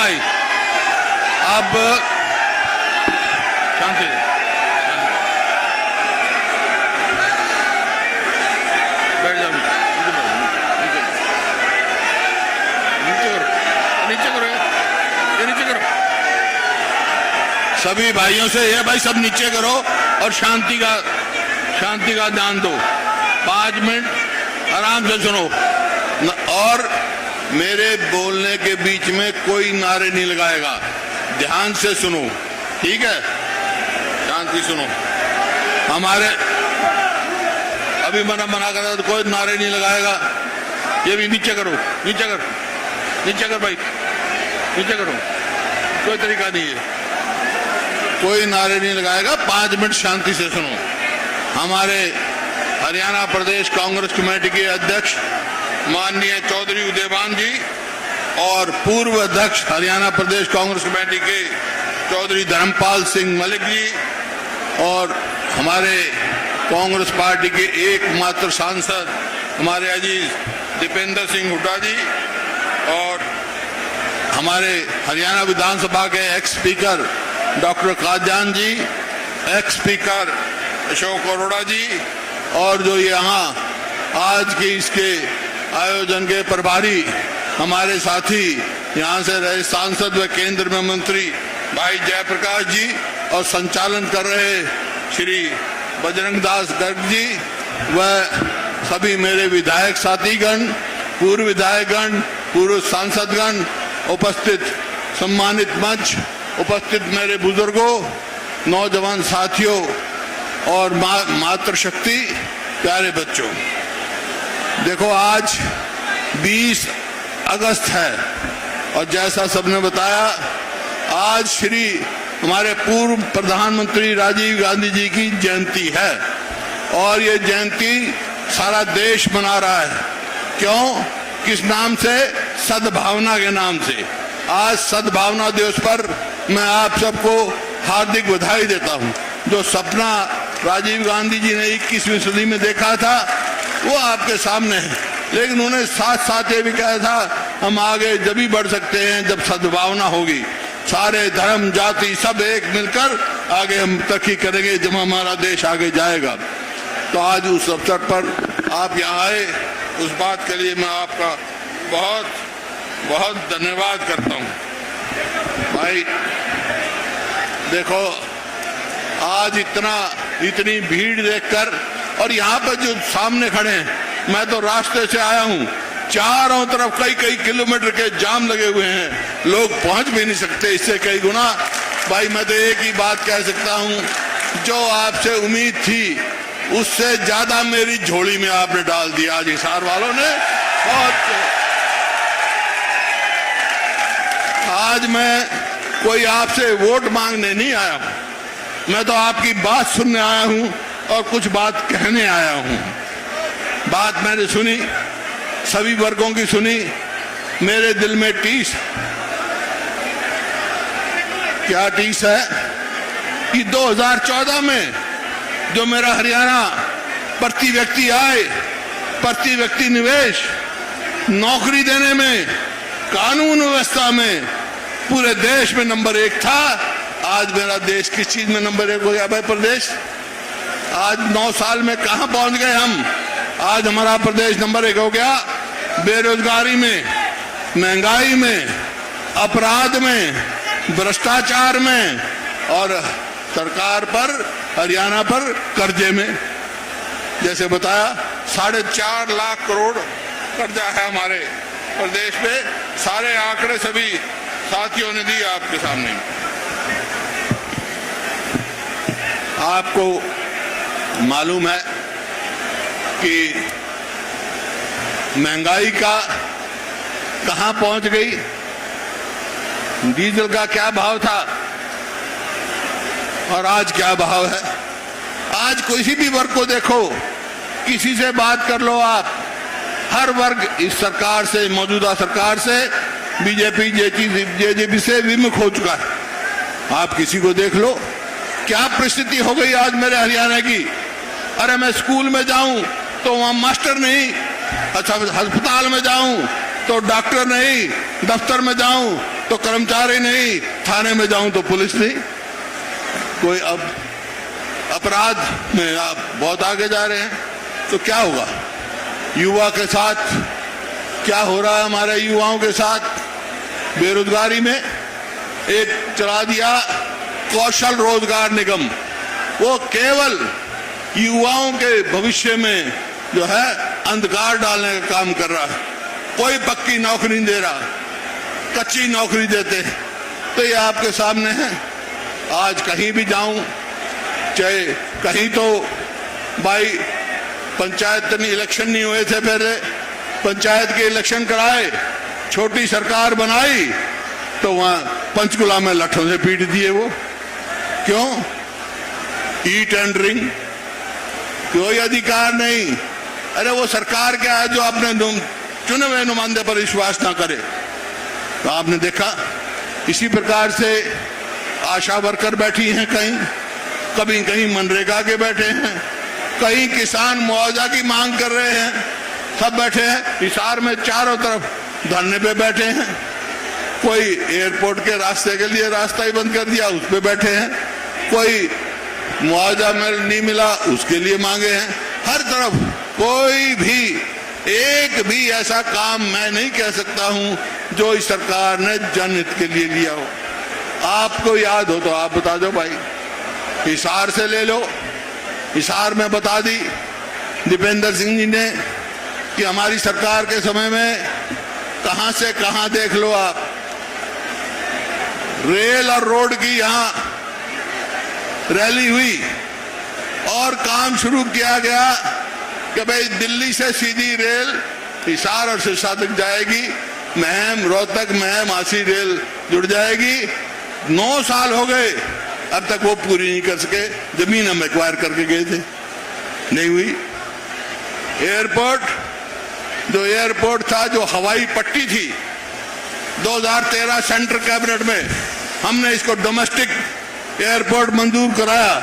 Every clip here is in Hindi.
भाई, अब शांति से बैठ जाओ, नीचे करो, ये नीचे करो। सभी भाइयों से ये भाई सब नीचे करो और शांति का दान दो। 5 मिनट आराम से सुनो और मेरे बोलने के बीच में कोई नारे नहीं लगाएगा। ध्यान से सुनो, ठीक है? शांति सुनो। हमारे अभी मना कर रहा तो कोई नारे नहीं लगाएगा। ये भी नीचे करो, नीचे कर भाई, नीचे करो। कोई तरीका नहीं है, कोई नारे नहीं लगाएगा। 5 मिनट शांति से सुनो। हमारे हरियाणा प्रदेश कांग्रेस कमेटी के अध्यक्ष माननीय चौधरी उदयभान जी और पूर्व अध्यक्ष हरियाणा प्रदेश कांग्रेस कमेटी के चौधरी धर्मपाल सिंह मलिक जी और हमारे कांग्रेस पार्टी के एकमात्र सांसद हमारे अजीज दीपेंद्र सिंह हुड्डा जी और हमारे हरियाणा विधानसभा के एक्स स्पीकर डॉक्टर कादयान जी, एक्स स्पीकर अशोक अरोड़ा जी और जो यहाँ आज के इसके आयोजन के प्रभारी हमारे साथी यहाँ से रहे सांसद व केंद्र में मंत्री भाई जयप्रकाश जी और संचालन कर रहे श्री बजरंग दास गर्ग जी व सभी मेरे विधायक साथीगण, पूर्व विधायकगण, पूर्व सांसदगण, उपस्थित सम्मानित मंच, उपस्थित मेरे बुजुर्गों, नौजवान साथियों और मातृशक्ति प्यारे बच्चों, देखो आज 20 अगस्त है और जैसा सबने बताया आज श्री हमारे पूर्व प्रधानमंत्री राजीव गांधी जी की जयंती है और ये जयंती सारा देश मना रहा है। क्यों? किस नाम से? सद्भावना के नाम से। आज सद्भावना दिवस पर मैं आप सबको हार्दिक बधाई देता हूं। जो सपना राजीव गांधी जी ने 21वीं सदी में देखा था वो आपके सामने है, लेकिन उन्होंने साथ साथ ये भी कहा था हम आगे जब ही बढ़ सकते हैं जब सद्भावना होगी। सारे धर्म जाति सब एक मिलकर आगे हम तरक्की करेंगे जब हमारा देश आगे जाएगा। तो आज उस अवसर पर आप यहाँ आए, उस बात के लिए मैं आपका बहुत बहुत धन्यवाद करता हूँ। भाई देखो आज इतनी भीड़ देखकर और यहाँ पर जो सामने खड़े हैं, मैं तो रास्ते से आया हूँ, चारों तरफ कई किलोमीटर के जाम लगे हुए हैं, लोग पहुंच भी नहीं सकते इससे कई गुना। भाई मैं तो एक ही बात कह सकता हूँ, जो आपसे उम्मीद थी उससे ज्यादा मेरी झोली में आपने डाल दिया आज हिसार वालों ने। आज मैं कोई आपसे वोट मांगने नहीं आया हूँ, मैं तो आपकी बात सुनने आया हूँ और कुछ बात कहने आया हूँ। बात मैंने सुनी, सभी वर्गों की सुनी, मेरे दिल में टीस। क्या टीस है कि 2014 में जो मेरा हरियाणा प्रति व्यक्ति आय, प्रति व्यक्ति निवेश, नौकरी देने में, कानून व्यवस्था में पूरे देश में नंबर 1 था। आज मेरा देश किस चीज में नंबर 1 हो गया भाई? प्रदेश आज 9 साल में कहां पहुंच गए हम? आज हमारा प्रदेश नंबर 1 हो गया बेरोजगारी में, महंगाई में, अपराध में, भ्रष्टाचार में और सरकार पर, हरियाणा पर कर्जे में। जैसे बताया 4.5 लाख करोड़ कर्जा है हमारे प्रदेश पे। सारे आंकड़े सभी साथियों ने दिए आपके सामने। आपको मालूम है कि महंगाई का कहां पहुंच गई, डीजल का क्या भाव था और आज क्या भाव है। आज किसी भी वर्ग को देखो, किसी से बात कर लो आप, हर वर्ग इस सरकार से, मौजूदा सरकार से, बीजेपी जेजेपी से विमुख हो चुका है। आप किसी को देख लो, क्या परिस्थिति हो गई आज मेरे हरियाणा की। अरे मैं स्कूल में जाऊं तो वहां मास्टर नहीं, अच्छा अस्पताल में जाऊं तो डॉक्टर नहीं, दफ्तर में जाऊं तो कर्मचारी नहीं, थाने में जाऊं तो पुलिस नहीं। कोई अब अपराध में आप बहुत आगे जा रहे हैं, तो क्या होगा युवा के साथ? क्या हो रहा है हमारे युवाओं के साथ? बेरोजगारी में एक चला दिया कौशल रोजगार निगम, वो केवल युवाओं के भविष्य में जो है अंधकार डालने का काम कर रहा है। कोई पक्की नौकरी नहीं दे रहा, कच्ची नौकरी देते। तो ये आपके सामने है। आज कहीं भी जाऊं, चाहे कहीं तो भाई पंचायत इलेक्शन नहीं हुए थे, पहले पंचायत के इलेक्शन कराए, छोटी सरकार बनाई तो वहां पंचकुला में लठों से पीट दिए वो। क्यों? ईट एंड ड्रिंक, कोई अधिकार नहीं। अरे वो सरकार क्या है जो अपने चुने हुए नुमाइंदे पर विश्वास ना करे? तो आपने देखा इसी प्रकार से आशा वर्कर बैठी हैं, कहीं कहीं मनरेगा के बैठे हैं, कहीं किसान मुआवजा की मांग कर रहे हैं, सब बैठे हैं। हिसार में चारों तरफ धरने पे बैठे हैं। कोई एयरपोर्ट के रास्ते के लिए रास्ता ही बंद कर दिया, उस पे बैठे हैं। कोई मुआवजा नहीं मिला, उसके लिए मांगे हैं। हर तरफ कोई भी एक भी ऐसा काम मैं नहीं कह सकता हूं जो इस सरकार ने जनहित के लिए लिया हो। आपको याद हो तो आप बता दो भाई। हिसार से ले लो, हिसार में बता दी दीपेंद्र सिंह जी ने कि हमारी सरकार के समय में कहां से कहां देख लो आप, रेल और रोड की यहां रैली हुई और काम शुरू किया गया कि भाई दिल्ली से सीधी रेल हिसार और सिरसा तक जाएगी, महम रोहतक महम आसी रेल जुड़ जाएगी। 9 साल हो गए, अब तक वो पूरी नहीं कर सके। जमीन हम एक्वायर करके गए थे, नहीं हुई। एयरपोर्ट, जो एयरपोर्ट था, जो हवाई पट्टी थी, 2013 सेंट्रल कैबिनेट में हमने इसको डोमेस्टिक एयरपोर्ट मंजूर कराया।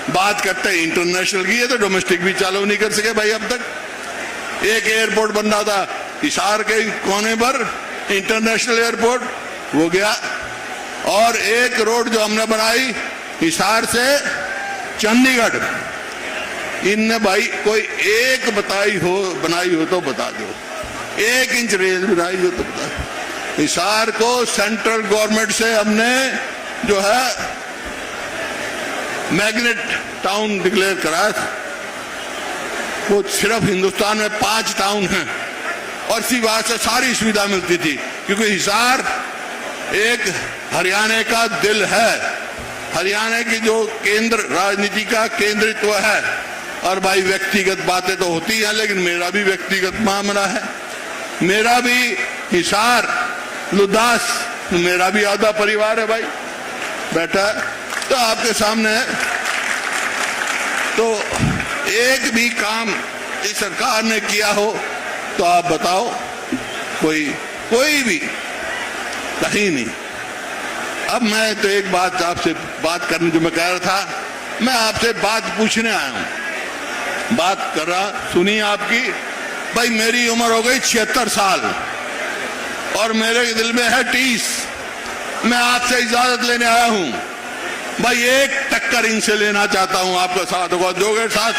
बात करते हैं इंटरनेशनल की, है तो डोमेस्टिक भी चालू नहीं कर सके भाई अब तक। एक एयरपोर्ट बन रहा था हिसार के कोने पर, इंटरनेशनल एयरपोर्ट हो गया। और एक रोड जो हमने बनाई हिसार से चंडीगढ़, इनने भाई कोई एक बनाई हो तो बता दो, 1 इंच रेल बनाई हो तो बता दो। हिसार को सेंट्रल गवर्नमेंट से हमने जो है मैग्नेट टाउन डिक्लेयर कराया था। वो सिर्फ हिंदुस्तान में 5 टाउन हैं और इसी बात से सारी सुविधा मिलती थी, क्योंकि हिसार एक हरियाणा का दिल है, हरियाणा की जो केंद्र राजनीति का केंद्रित्व है। और भाई व्यक्तिगत बातें तो होती हैं, लेकिन मेरा भी व्यक्तिगत मामला है। मेरा भी हिसार लुदास, मेरा भी आधा परिवार है भाई बैठा है, तो आपके सामने है। तो एक भी काम इस सरकार ने किया हो तो आप बताओ, कोई भी, कहीं नहीं। अब मैं तो एक बात आपसे बात करने जो मैं कह रहा था, मैं आपसे बात पूछने आया हूं, बात कर रहा सुनिए आपकी। भाई मेरी उम्र हो गई 76 साल और मेरे दिल में है 30। मैं आपसे इजाजत लेने आया हूं भाई, एक टक्कर इनसे लेना चाहता हूं। आपका साथ होगा, दोगे साथ?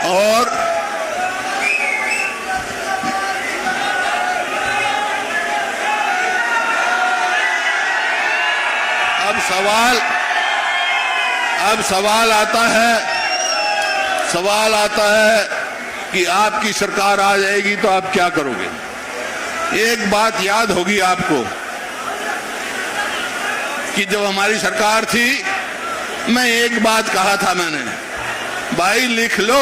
और अब सवाल आता है कि आपकी सरकार आ जाएगी तो आप क्या करोगे? एक बात याद होगी आपको कि जब हमारी सरकार थी, मैं एक बात कहा था मैंने, भाई लिख लो,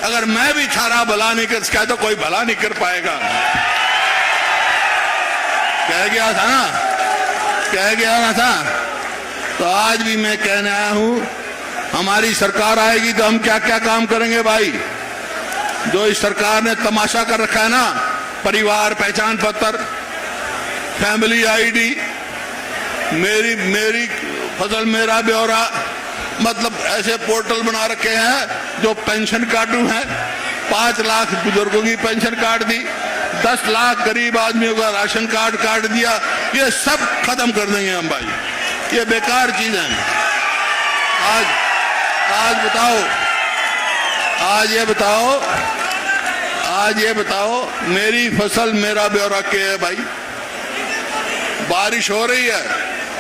अगर मैं भी थारा भला नहीं कर सका तो कोई भला नहीं कर पाएगा। कह गया था। तो आज भी मैं कहने आया हूं, हमारी सरकार आएगी तो हम क्या क्या काम करेंगे भाई। जो इस सरकार ने तमाशा कर रखा है ना, परिवार पहचान पत्र, फैमिली आईडी, मेरी फसल मेरा ब्यौरा, मतलब ऐसे पोर्टल बना रखे हैं जो पेंशन काटू हैं। 5 लाख बुजुर्गों की पेंशन काट दी, 10 लाख गरीब आदमियों का राशन कार्ड काट दिया। ये सब खत्म कर देंगे हम भाई, ये बेकार चीज है। आज बताओ, आज ये बताओ मेरी फसल मेरा ब्यौरा क्या है भाई। बारिश हो रही है,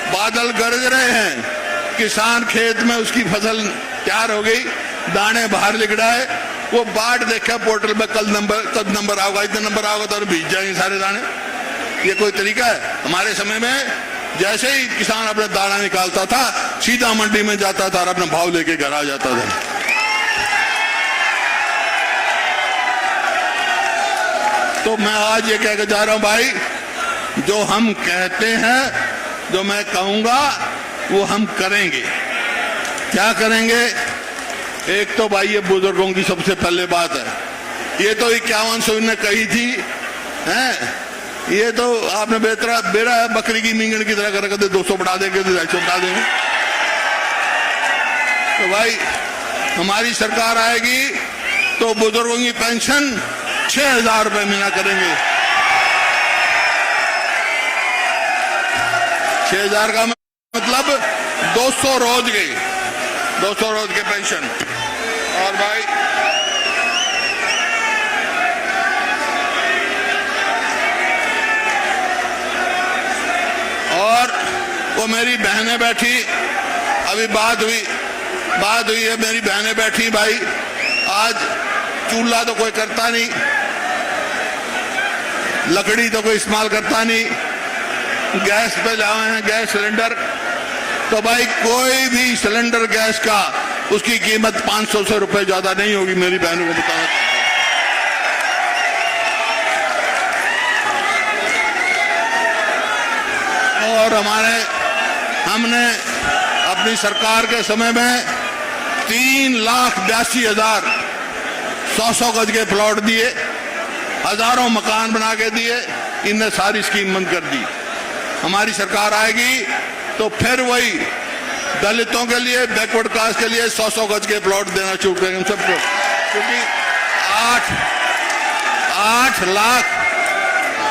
बादल गरज रहे हैं, किसान खेत में उसकी फसल तैयार हो गई, दाने बाहर लिख रहा है, वो बाट देखा पोर्टल में कब नंबर आओगा, इतने नंबर आओगा तो भीज जाएंगे सारे दाने। ये कोई तरीका है? हमारे समय में जैसे ही किसान अपना दाना निकालता था सीधा मंडी में जाता था और अपना भाव लेके घर आ जाता था। तो मैं आज ये कहकर जा रहा हूं भाई, जो हम कहते हैं, जो मैं कहूंगा वो हम करेंगे। क्या करेंगे? एक तो भाई ये बुजुर्गों की सबसे पहले बात है, ये तो 5100 ने कही थी हैं, ये तो आपने बेरा बकरी की मींगन की तरह कर दे, 200 बढ़ा देंगे, 250 बढ़ा देंगे। तो भाई हमारी सरकार आएगी तो बुजुर्गों की पेंशन 6000 रुपए महीना करेंगे। 6000 का मतलब 200 रोज के, 200 रोज के पेंशन। और भाई और वो मेरी बहनें बैठी, अभी बात हुई है, मेरी बहनें बैठी भाई, आज चूल्हा तो कोई करता नहीं, लकड़ी तो कोई इस्तेमाल करता नहीं, गैस पे लाए हैं गैस सिलेंडर। तो भाई कोई भी सिलेंडर गैस का उसकी कीमत 500 से रुपए ज्यादा नहीं होगी, मेरी बहनों को बताना। और हमने अपनी सरकार के समय में 3,82,000 100 गज के प्लॉट दिए, हजारों मकान बना के दिए, इनने सारी स्कीम बंद कर दी। हमारी सरकार आएगी तो फिर वही दलितों के लिए, बैकवर्ड क्लास के लिए 100 गज के प्लॉट देना शुरू करेंगे हम सबको, क्योंकि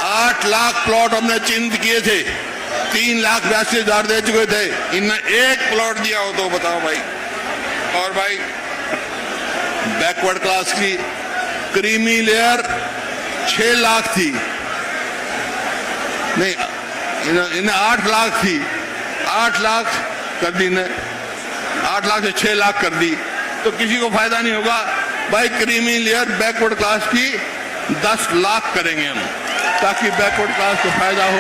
8 लाख प्लॉट हमने चिन्हित किए थे, 3,82,000 दे चुके थे, इनने एक प्लॉट दिया हो तो बताओ भाई। और भाई बैकवर्ड क्लास की क्रीमी लेयर 6 लाख थी, नहीं इन्हें 8 लाख थी, 8 लाख कर दी ने, 8 लाख से 6 लाख कर दी, तो किसी को फायदा नहीं होगा भाई। क्रीमी लेयर बैकवर्ड क्लास की 10 लाख करेंगे हम, ताकि बैकवर्ड क्लास को फायदा हो।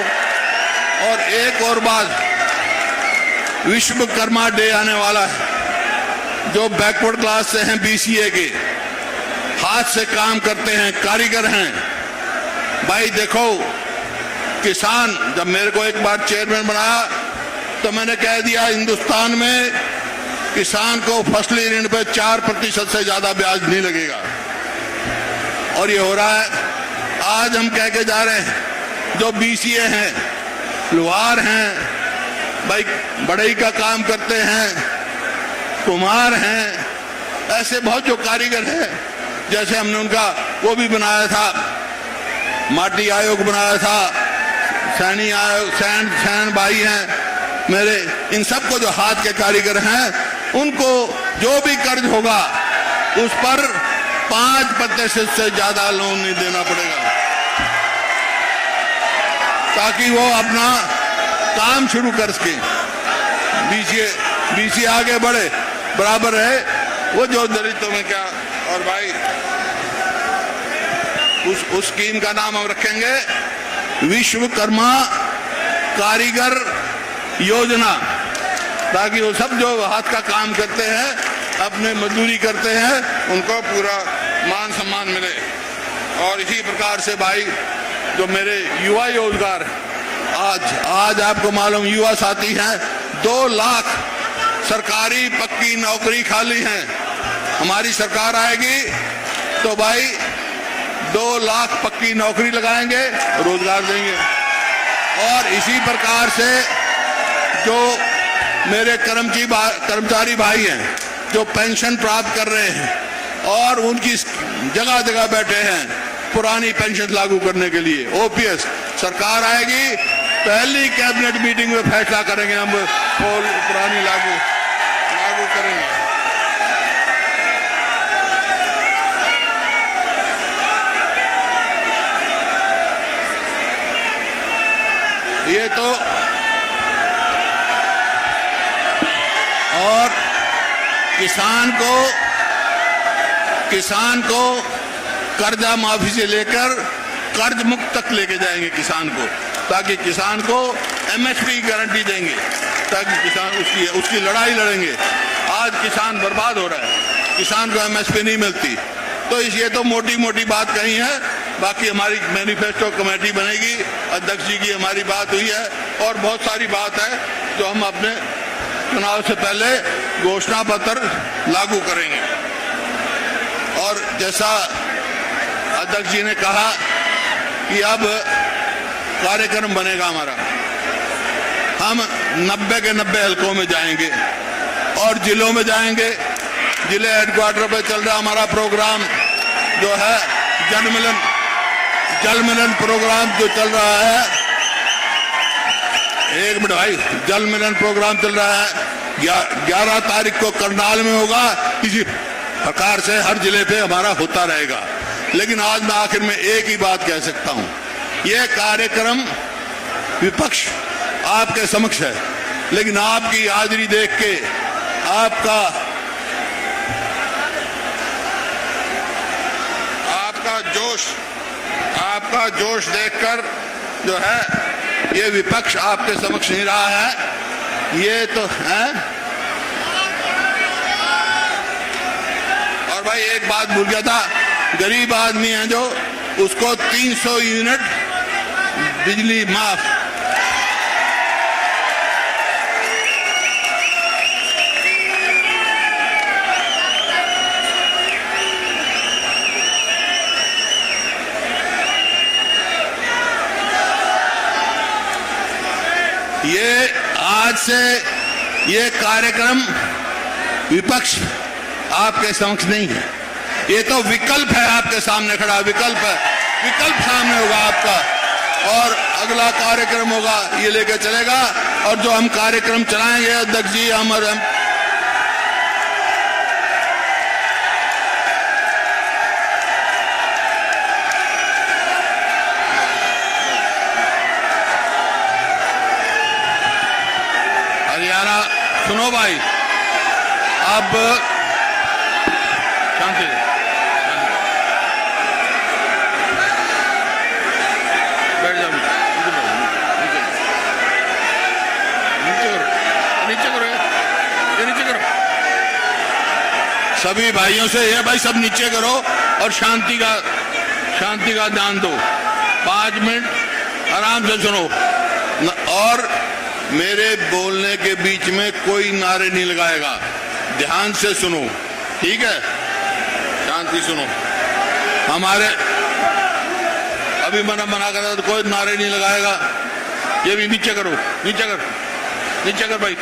और एक और बात, विश्वकर्मा डे आने वाला है, जो बैकवर्ड क्लास से हैं, BCA के, हाथ से काम करते हैं, कारीगर हैं भाई। देखो किसान, जब मेरे को एक बार चेयरमैन बनाया तो मैंने कह दिया हिंदुस्तान में किसान को फसली ऋण पे 4% से ज्यादा ब्याज नहीं लगेगा, और ये हो रहा है। आज हम कह के जा रहे हैं, जो BCA हैं, लोहार हैं भाई, बढ़ई का काम करते हैं, कुम्हार हैं, ऐसे बहुत जो कारीगर हैं, जैसे हमने उनका वो भी बनाया था, माटी आयोग बनाया था, सैनी आयोग, सैन भाई हैं मेरे, इन सबको जो हाथ के कारीगर हैं, उनको जो भी कर्ज होगा उस पर 5% से ज्यादा लोन नहीं देना पड़ेगा, ताकि वो अपना काम शुरू कर सके, BCA आगे बढ़े, बराबर है वो जो दलितों में क्या। और भाई उस स्कीम का नाम हम रखेंगे विश्वकर्मा कारीगर योजना, ताकि वो सब जो हाथ का काम करते हैं, अपने मजदूरी करते हैं, उनको पूरा मान सम्मान मिले। और इसी प्रकार से भाई जो मेरे युवा रोजगार, आज आपको मालूम युवा साथी हैं, 2 लाख सरकारी पक्की नौकरी खाली हैं। हमारी सरकार आएगी तो भाई 2 लाख पक्की नौकरी लगाएंगे, रोजगार देंगे। और इसी प्रकार से जो मेरे कर्मचारी भाई हैं जो पेंशन प्राप्त कर रहे हैं और उनकी जगह जगह बैठे हैं पुरानी पेंशन लागू करने के लिए। ओपीएस सरकार आएगी, पहली कैबिनेट मीटिंग में फैसला करेंगे, हम पुरानी लागू करेंगे। ये तो और किसान को कर्जा माफी से लेकर कर्ज मुक्त तक लेके जाएंगे किसान को, ताकि किसान को एमएसपी की गारंटी देंगे, ताकि किसान उसकी लड़ाई लड़ेंगे। आज किसान बर्बाद हो रहा है, किसान को एमएसपी नहीं मिलती। तो ये तो मोटी मोटी बात कही है, बाकी हमारी मैनिफेस्टो कमेटी बनेगी, अध्यक्ष जी की हमारी बात हुई है और बहुत सारी बात है जो हम अपने चुनाव से पहले घोषणा पत्र लागू करेंगे। और जैसा अध्यक्ष जी ने कहा कि अब कार्यक्रम बनेगा हमारा, हम 90 के 90 हलकों में जाएंगे और जिलों में जाएंगे। जिले हेडक्वार्टर पे चल रहा हमारा प्रोग्राम जो है जल मिलन प्रोग्राम जो चल रहा है, एक मिनट भाई, जल मिलन प्रोग्राम चल रहा है। 11 तारीख को करनाल में होगा। इसी प्रकार से हर जिले पे हमारा होता रहेगा। लेकिन आज मैं आखिर में एक ही बात कह सकता हूं, यह कार्यक्रम विपक्ष आपके समक्ष है, लेकिन आपकी हाजिरी देख के आपका जोश देखकर जो है ये विपक्ष आपके समक्ष नहीं रहा है, ये तो है। और भाई एक बात भूल गया था, गरीब आदमी है जो, उसको 300 यूनिट बिजली माफ। ये आज से ये कार्यक्रम विपक्ष आपके समक्ष नहीं है, ये तो विकल्प है आपके सामने खड़ा, विकल्प सामने होगा आपका। और अगला कार्यक्रम होगा ये लेकर चलेगा। और जो हम कार्यक्रम चलाएंगे अध्यक्ष जी, हम हरियाणा, सुनो भाई, अब शांति बैठ जाओ, नीचे करो। सभी भाइयों से ये भाई सब नीचे करो और शांति का ध्यान दो। 5 मिनट आराम से सुनो और मेरे बोलने के बीच में कोई नारे नहीं लगाएगा, ध्यान से सुनो, ठीक है? शांति सुनो। हमारे अभी मना कर तो कोई नारे नहीं लगाएगा। ये भी नीचे करो, नीचे कर भाई,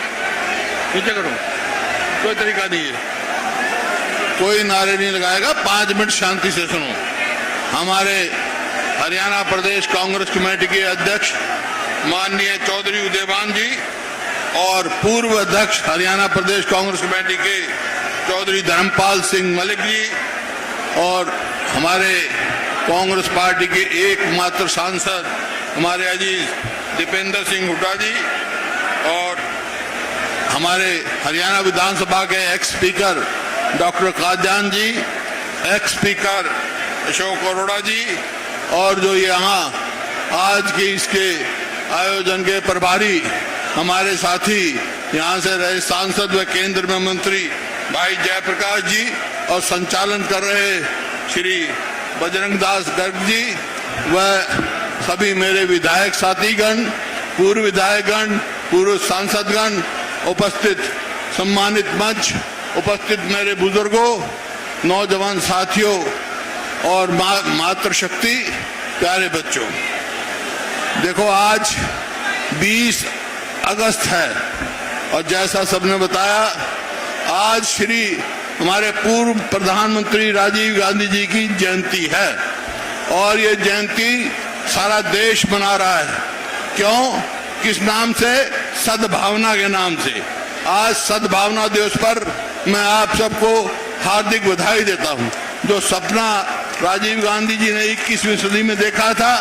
नीचे करो, कोई तरीका नहीं है, कोई नारे नहीं लगाएगा। 5 मिनट शांति से सुनो। हमारे हरियाणा प्रदेश कांग्रेस कमेटी के अध्यक्ष माननीय चौधरी उदयभान जी और पूर्व अध्यक्ष हरियाणा प्रदेश कांग्रेस कमेटी के चौधरी धर्मपाल सिंह मलिक जी और हमारे कांग्रेस पार्टी के एकमात्र सांसद हमारे अजीज दीपेंद्र सिंह हुड्डा जी और हमारे हरियाणा विधानसभा के एक्स स्पीकर डॉक्टर कादयान जी, एक्स स्पीकर अशोक अरोड़ा जी और जो यहाँ आज के इसके आयोजन के प्रभारी हमारे साथी यहाँ से रहे सांसद व केंद्र में मंत्री भाई जयप्रकाश जी और संचालन कर रहे श्री बजरंग दास गर्ग जी व सभी मेरे विधायक साथीगण, पूर्व विधायकगण, पूर्व सांसदगण, उपस्थित सम्मानित मंच, उपस्थित मेरे बुजुर्गों, नौजवान साथियों और मातृशक्ति प्यारे बच्चों, देखो आज 20 अगस्त है और जैसा सबने बताया, आज श्री हमारे पूर्व प्रधानमंत्री राजीव गांधी जी की जयंती है और ये जयंती सारा देश मना रहा है। क्यों? किस नाम से? सद्भावना के नाम से। आज सद्भावना दिवस पर मैं आप सबको हार्दिक बधाई देता हूं। जो सपना राजीव गांधी जी ने 21वीं सदी में देखा था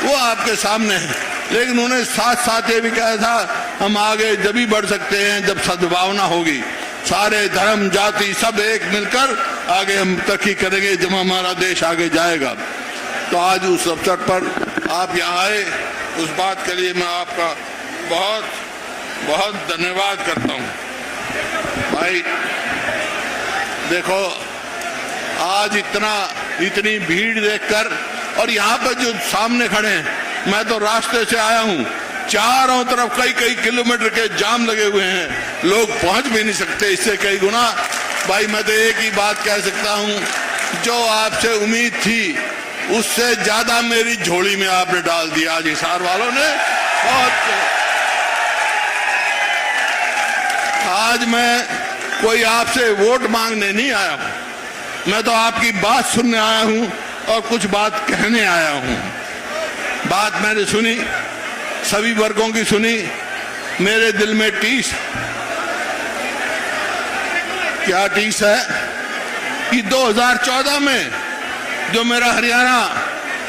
वो आपके सामने है, लेकिन उन्हें साथ साथ ये भी कहा था हम आगे जब ही बढ़ सकते हैं जब सद्भावना होगी। सारे धर्म जाति सब एक मिलकर आगे हम तरक्की करेंगे, जब हमारा देश आगे जाएगा। तो आज उस अवसर पर आप यहाँ आए, उस बात के लिए मैं आपका बहुत बहुत धन्यवाद करता हूँ। भाई देखो, आज इतनी भीड़ देखकर, और यहाँ पर जो सामने खड़े हैं, मैं तो रास्ते से आया हूँ, चारों तरफ कई किलोमीटर के जाम लगे हुए हैं, लोग पहुंच भी नहीं सकते, इससे कई गुना। भाई मैं तो एक ही बात कह सकता हूँ, जो आपसे उम्मीद थी उससे ज्यादा मेरी झोली में आपने डाल दिया आज हिसार वालों ने। आज मैं कोई आपसे वोट मांगने नहीं आया हूँ, मैं तो आपकी बात सुनने आया हूँ और कुछ बात कहने आया हूँ। बात मैंने सुनी, सभी वर्गों की सुनी, मेरे दिल में टीस। क्या टीस है कि 2014 में जो मेरा हरियाणा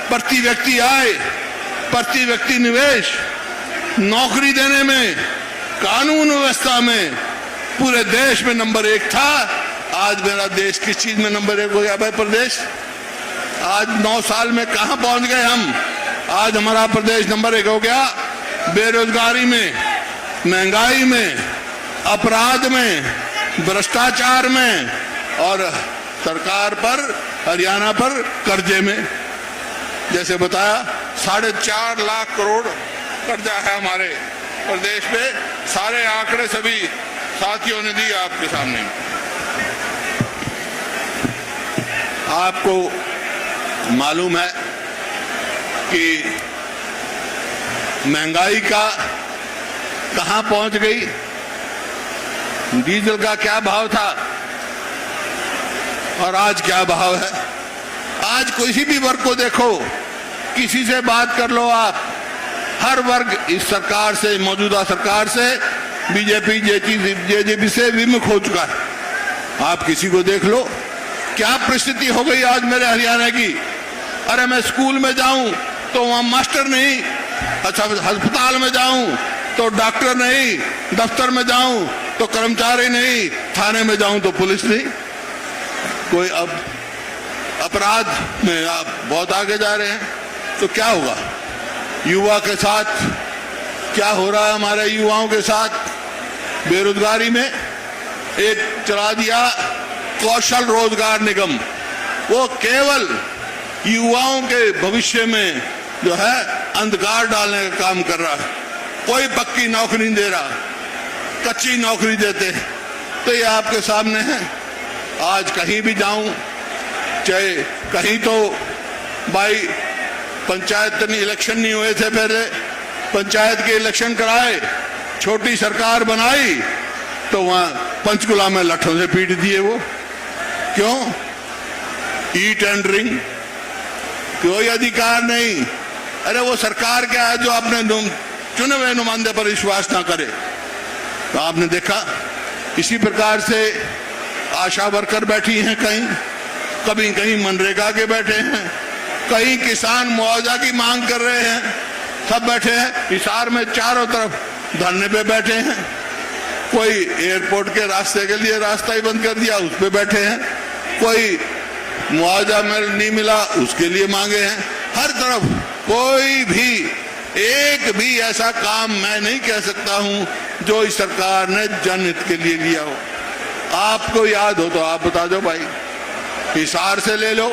प्रति व्यक्ति आय, प्रति व्यक्ति निवेश, नौकरी देने में, कानून व्यवस्था में पूरे देश में नंबर 1 था, आज मेरा देश किस चीज में नंबर 1 हो गया? भाई प्रदेश आज 9 साल में कहां पहुंच गए हम? आज हमारा प्रदेश नंबर 1 हो गया बेरोजगारी में, महंगाई में, अपराध में, भ्रष्टाचार में और सरकार पर, हरियाणा पर कर्जे में। जैसे बताया 4.5 लाख करोड़ कर्जा है हमारे प्रदेश पे। सारे आंकड़े सभी साथियों ने दिए आपके सामने। आपको मालूम है कि महंगाई का कहां पहुंच गई, डीजल का क्या भाव था और आज क्या भाव है। आज किसी भी वर्ग को देखो, किसी से बात कर लो आप, हर वर्ग इस सरकार से, मौजूदा सरकार से, बीजेपी जेजेपी से विमुख हो चुका है। आप किसी को देख लो, क्या परिस्थिति हो गई आज मेरे हरियाणा की। अरे मैं स्कूल में जाऊं तो वहां मास्टर नहीं, अच्छा अस्पताल में जाऊं तो डॉक्टर नहीं, दफ्तर में जाऊं तो कर्मचारी नहीं, थाने में जाऊं तो पुलिस नहीं। कोई अब अपराध में आप बहुत आगे जा रहे हैं, तो क्या होगा युवा के साथ? क्या हो रहा है हमारे युवाओं के साथ? बेरोजगारी में एक चला दिया कौशल रोजगार निगम, वो केवल युवाओं के भविष्य में जो है अंधकार डालने का काम कर रहा है। कोई पक्की नौकरी नहीं दे रहा, कच्ची नौकरी देते। तो ये आपके सामने है। आज कहीं भी जाऊं, चाहे कहीं तो भाई पंचायत इलेक्शन नहीं हुए थे, पहले पंचायत के इलेक्शन कराए, छोटी सरकार बनाई तो वहां पंचकुला में लठों से पीट दिए वो। क्यों? ईट एंड ड्रिंक, कोई अधिकार नहीं। अरे वो सरकार क्या है जो अपने चुने हुए नुमाइंदे पर विश्वास ना करे। तो आपने देखा इसी प्रकार से आशा वर्कर बैठी हैं, कहीं कहीं मनरेगा के बैठे हैं, कहीं किसान मुआवजा की मांग कर रहे हैं, सब बैठे हैं। हिसार में चारों तरफ धरने पे बैठे हैं। कोई एयरपोर्ट के रास्ते के लिए रास्ता ही बंद कर दिया, उस पे बैठे हैं। कोई मुआवजा नहीं मिला, उसके लिए मांगे हैं। हर तरफ कोई भी, एक भी ऐसा काम मैं नहीं कह सकता हूं जो इस सरकार ने जनहित के लिए लिया हो। आपको याद हो तो आप बता दो भाई। हिसार से ले लो,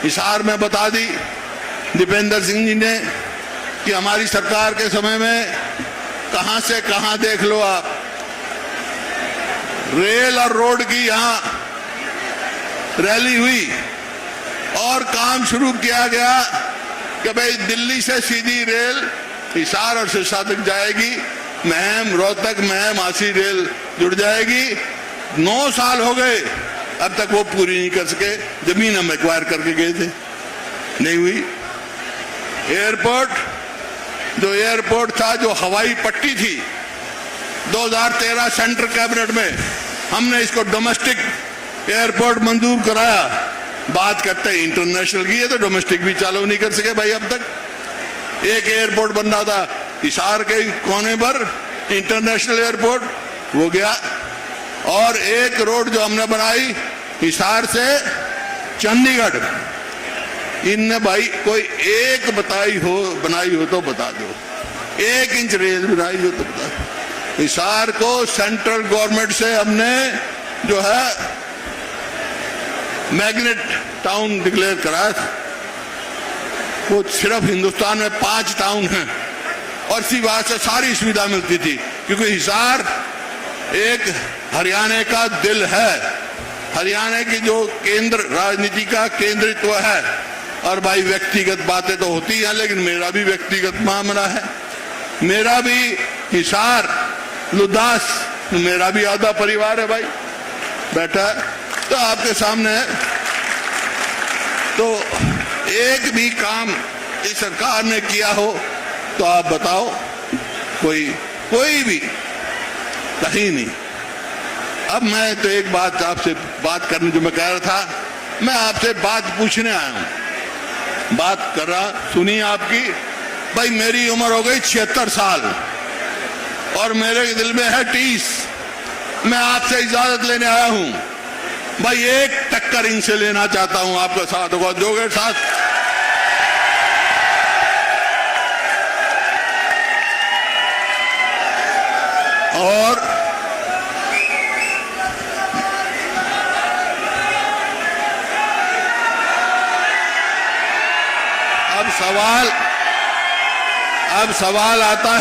हिसार में बता दी दीपेंद्र सिंह जी ने कि हमारी सरकार के समय में कहां से कहां देख लो आप, रेल और रोड की यहां रैली हुई और काम शुरू किया गया कि भाई दिल्ली से सीधी रेल हिसार और सिरसा तक जाएगी महम रोहतक महम आसी रेल जुड़ जाएगी। 9 साल हो गए, अब तक वो पूरी नहीं कर सके। जमीन हम एक्वायर करके गए थे, नहीं हुई। एयरपोर्ट, जो एयरपोर्ट था, जो हवाई पट्टी थी, 2013 सेंट्रल कैबिनेट में हमने इसको डोमेस्टिक एयरपोर्ट मंजूर कराया। बात करते हैं इंटरनेशनल की, है तो डोमेस्टिक भी चालू नहीं कर सके भाई। अब तक एक एयरपोर्ट बन रहा था हिसार के कोने पर, इंटरनेशनल एयरपोर्ट, वो गया। और एक रोड जो हमने बनाई हिसार से चंडीगढ़, इनने भाई कोई एक बनाई हो तो बता दो, 1 इंच रेल बनाई हो तो बता दो। हिसार को सेंट्रल गवर्नमेंट से हमने जो है मैग्नेट टाउन डिक्लेयर कराया था। वो सिर्फ हिंदुस्तान में 5 टाउन हैं और इसी बात से सारी सुविधा मिलती थी, क्योंकि हिसार एक हरियाणा का दिल है, हरियाणा की जो केंद्र राजनीति का केंद्रित्व है। और भाई व्यक्तिगत बातें तो होती हैं, लेकिन मेरा भी व्यक्तिगत मामला है। मेरा भी हिसार लुदास, मेरा भी आधा परिवार है भाई, बैठा है तो आपके सामने है। तो एक भी काम इस सरकार ने किया हो तो आप बताओ, कोई भी, कहीं नहीं। अब मैं तो एक बात आपसे बात करने, जो मैं कह रहा था, मैं आपसे बात पूछने आया हूं, बात कर रहा, सुनिए आपकी। भाई मेरी उम्र हो गई 76 साल और मेरे दिल में है 30। मैं आपसे इजाजत लेने आया हूं भाई, एक टक्कर इनसे लेना चाहता हूं। आपका साथ होगा, दोगे साथ? और अब सवाल आता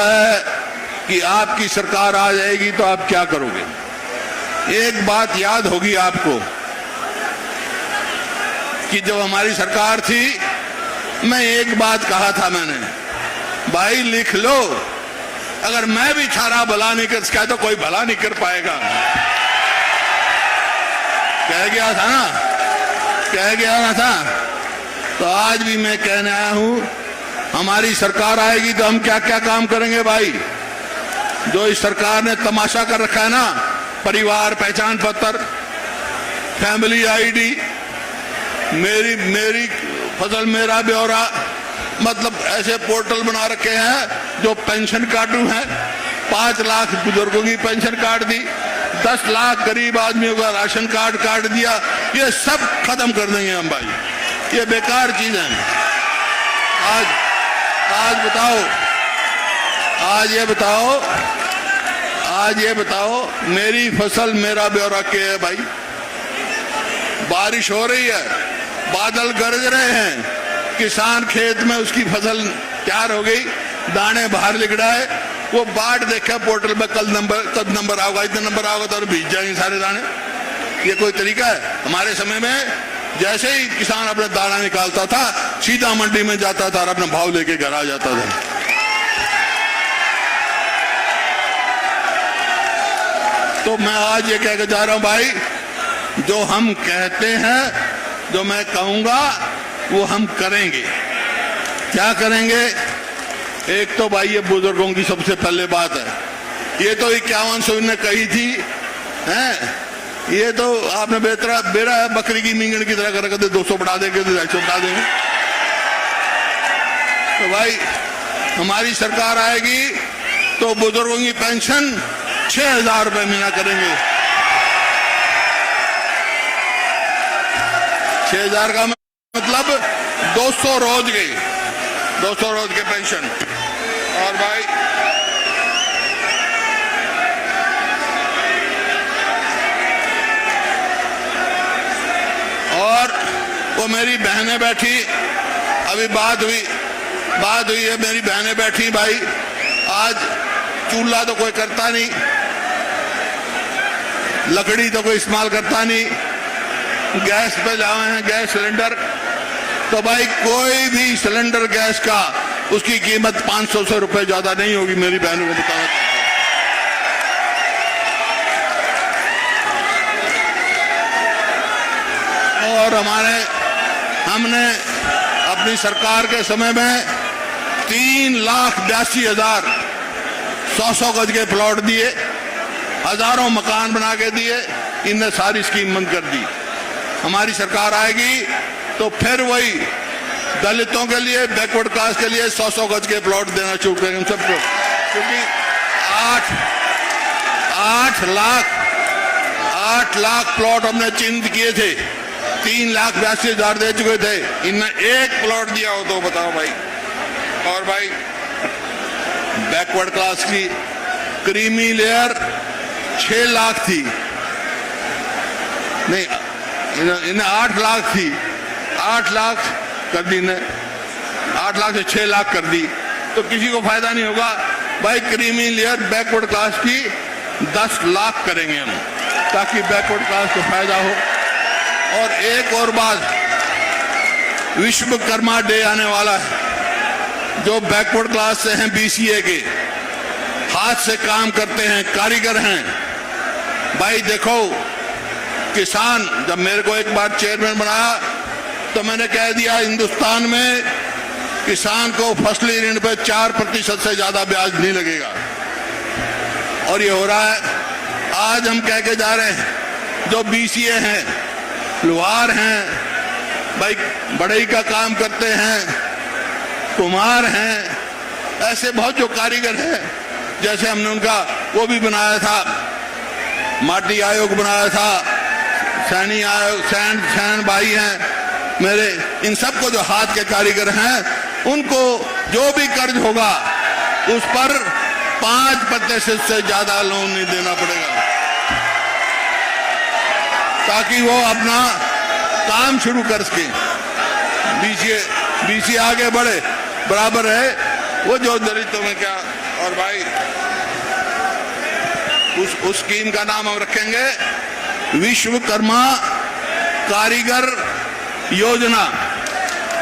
है कि आपकी सरकार आ जाएगी तो आप क्या करोगे। एक बात याद होगी आपको कि जब हमारी सरकार थी, मैं एक बात कहा था मैंने, भाई लिख लो, अगर मैं भी छारा भला नहीं कर सका तो कोई भला नहीं कर पाएगा। कह गया था। तो आज भी मैं कहने आया हूं, हमारी सरकार आएगी तो हम क्या क्या काम करेंगे भाई। जो इस सरकार ने तमाशा कर रखा है ना, परिवार पहचान पत्र, फैमिली आईडी, मेरी फसल मेरा ब्यौरा, मतलब ऐसे पोर्टल बना रखे हैं जो पेंशन कार्डू हैं। 5 लाख बुजुर्गों की पेंशन कार्ड दी, 10 लाख गरीब आदमियों का राशन कार्ड काट दिया। ये सब खत्म कर देंगे हम भाई, ये बेकार चीज है। आज ये बताओ, मेरी फसल मेरा ब्यौरा क्या है भाई। बारिश हो रही है, बादल गरज रहे हैं, किसान खेत में उसकी फसल तैयार हो गई, दाने बाहर लिख रहा है, वो बाट देखा पोर्टल में, कब नंबर आओगा, इतना नंबर आओगा तो भीज जाएंगे सारे दाने। ये कोई तरीका है? हमारे समय में जैसे ही किसान अपना दाना निकालता था, सीधा मंडी में जाता था और अपना भाव लेके घर आ जाता था। तो मैं आज ये कह के जा रहा हूं भाई, जो हम कहते हैं, जो मैं कहूंगा वो हम करेंगे। क्या करेंगे? एक तो भाई ये बुजुर्गों की सबसे पहले बात है, ये तो 5100 ने कही थी, हैं? ये तो आपने बेरा बकरी की मींगण की तरह कर रखा, 200 बढ़ा देंगे, 250 बढ़ा देंगे। तो भाई हमारी सरकार आएगी तो बुजुर्गों की पेंशन 6000 रुपए महीना करेंगे। 6000 का मतलब 200 रोज के, 200 रोज के पेंशन। और भाई और वो मेरी बहनें बैठी, अभी बात हुई है, मेरी बहनें बैठी भाई, आज चूल्हा तो कोई करता नहीं, लकड़ी तो कोई इस्तेमाल करता नहीं, गैस पे लाए हैं, गैस सिलेंडर। तो भाई कोई भी सिलेंडर गैस का उसकी कीमत 500 रुपए ज्यादा नहीं होगी। मेरी बहनों को बताना चाहता हूं। और हमने अपनी सरकार के समय में 3,82,000 100 गज के प्लॉट दिए, हजारों मकान बना के दिए। इनने सारी स्कीम बंद कर दी। हमारी सरकार आएगी तो फिर वही दलितों के लिए, बैकवर्ड क्लास के लिए 100 गज के प्लॉट देना शुरू करेंगे हम सबको, क्योंकि 8 लाख प्लॉट हमने चिन्हित किए थे, 3,82,000 दे चुके थे। इनने एक प्लॉट दिया हो तो बताओ भाई। और भाई बैकवर्ड क्लास की क्रीमी लेयर 6 लाख थी, नहीं इन्हें 8 लाख थी, 8 लाख कर दी ने, 8 लाख से 6 लाख कर दी, तो किसी को फायदा नहीं होगा भाई। क्रीमी लेयर बैकवर्ड क्लास की 10 लाख करेंगे हम, ताकि बैकवर्ड क्लास को फायदा हो। और एक और बात, विश्वकर्मा डे आने वाला है। जो बैकवर्ड क्लास से हैं, BCA के, हाथ से काम करते हैं, कारीगर हैं, भाई देखो किसान, जब मेरे को एक बार चेयरमैन बनाया तो मैंने कह दिया हिंदुस्तान में किसान को फसली ऋण पे 4% से ज्यादा ब्याज नहीं लगेगा। और ये हो रहा है। आज हम कह के जा रहे हैं, जो BCA हैं, लोहार हैं, भाई बढ़ई का काम करते हैं, कुम्हार हैं, ऐसे बहुत जो कारीगर हैं, जैसे हमने उनका वो भी बनाया था, माटी आयोग बनाया था, सैनी आयोग, सैन भाई हैं मेरे, इन सबको जो हाथ के कारीगर हैं, उनको जो भी कर्ज होगा उस पर 5% से ज्यादा लोन नहीं देना पड़ेगा, ताकि वो अपना काम शुरू कर सके। BCA आगे बढ़े, बराबर है वो जो दलितों में क्या। और भाई उस स्कीम का नाम हम रखेंगे विश्वकर्मा कारीगर योजना,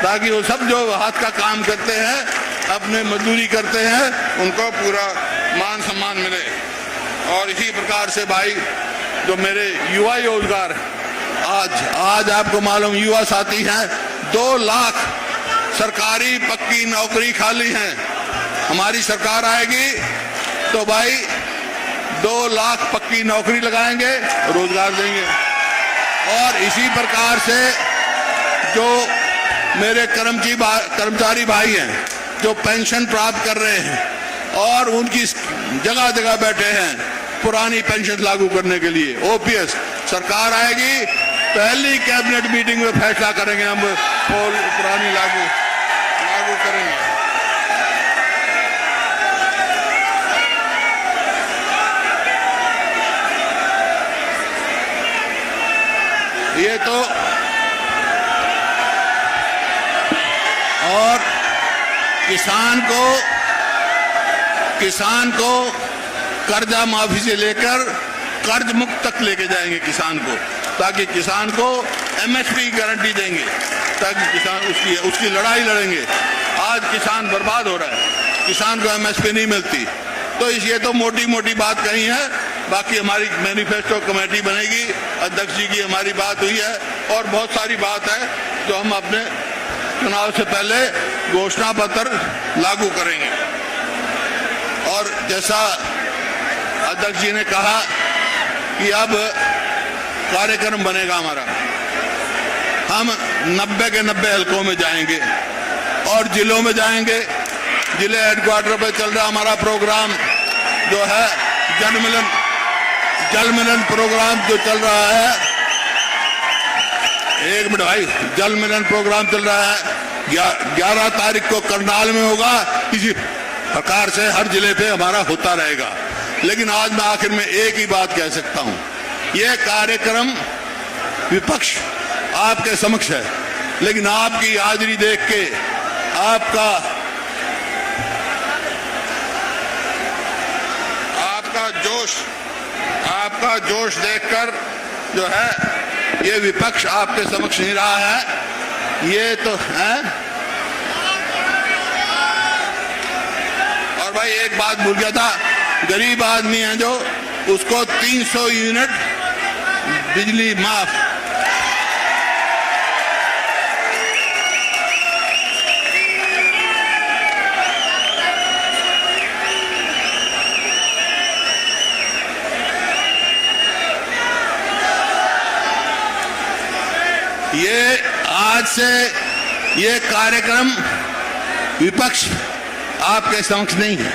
ताकि वो सब जो हाथ का काम करते हैं, अपने मजदूरी करते हैं, उनको पूरा मान सम्मान मिले। और इसी प्रकार से भाई जो मेरे युवा रोजगार, आज आपको मालूम युवा साथी हैं, 2 लाख सरकारी पक्की नौकरी खाली हैं। हमारी सरकार आएगी तो भाई 2 लाख पक्की नौकरी लगाएंगे, रोजगार देंगे। और इसी प्रकार से जो मेरे कर्मचारी भाई हैं, जो पेंशन प्राप्त कर रहे हैं और उनकी जगह जगह बैठे हैं पुरानी पेंशन लागू करने के लिए, OPS, सरकार आएगी पहली कैबिनेट मीटिंग में फैसला करेंगे, हम पुरानी लागू करेंगे। ये तो और किसान को कर्जा माफी से लेकर कर्ज मुक्त तक लेके जाएंगे किसान को, ताकि किसान को MSP की गारंटी देंगे, ताकि किसान उसकी लड़ाई लड़ेंगे। आज किसान बर्बाद हो रहा है, किसान को MSP नहीं मिलती। तो ये तो मोटी मोटी बात कही है, बाकी हमारी मैनिफेस्टो कमेटी बनेगी, अध्यक्ष जी की हमारी बात हुई है, और बहुत सारी बात है जो हम अपने चुनाव से पहले घोषणा पत्र लागू करेंगे। और जैसा अध्यक्ष जी ने कहा कि अब कार्यक्रम बनेगा हमारा, हम 90 के 90 हलकों में जाएंगे और जिलों में जाएंगे। जिले हेडक्वार्टर पे चल रहा हमारा प्रोग्राम जो है जल मिलन प्रोग्राम जो चल रहा है, 1 मिनट भाई, जल मिलन प्रोग्राम चल रहा है, 11 तारीख को करनाल में होगा। इसी प्रकार से हर जिले पे हमारा होता रहेगा। लेकिन आज मैं आखिर में एक ही बात कह सकता हूं, यह कार्यक्रम विपक्ष आपके समक्ष है, लेकिन आपकी हाजिरी देख के, आपका जोश देखकर जो है ये विपक्ष आपके समक्ष नहीं रहा है। ये तो है भाई एक बात भूल गया था, गरीब आदमी है जो, उसको 300 यूनिट बिजली माफ। ये आज से ये कार्यक्रम विपक्ष आपके समक्ष नहीं है,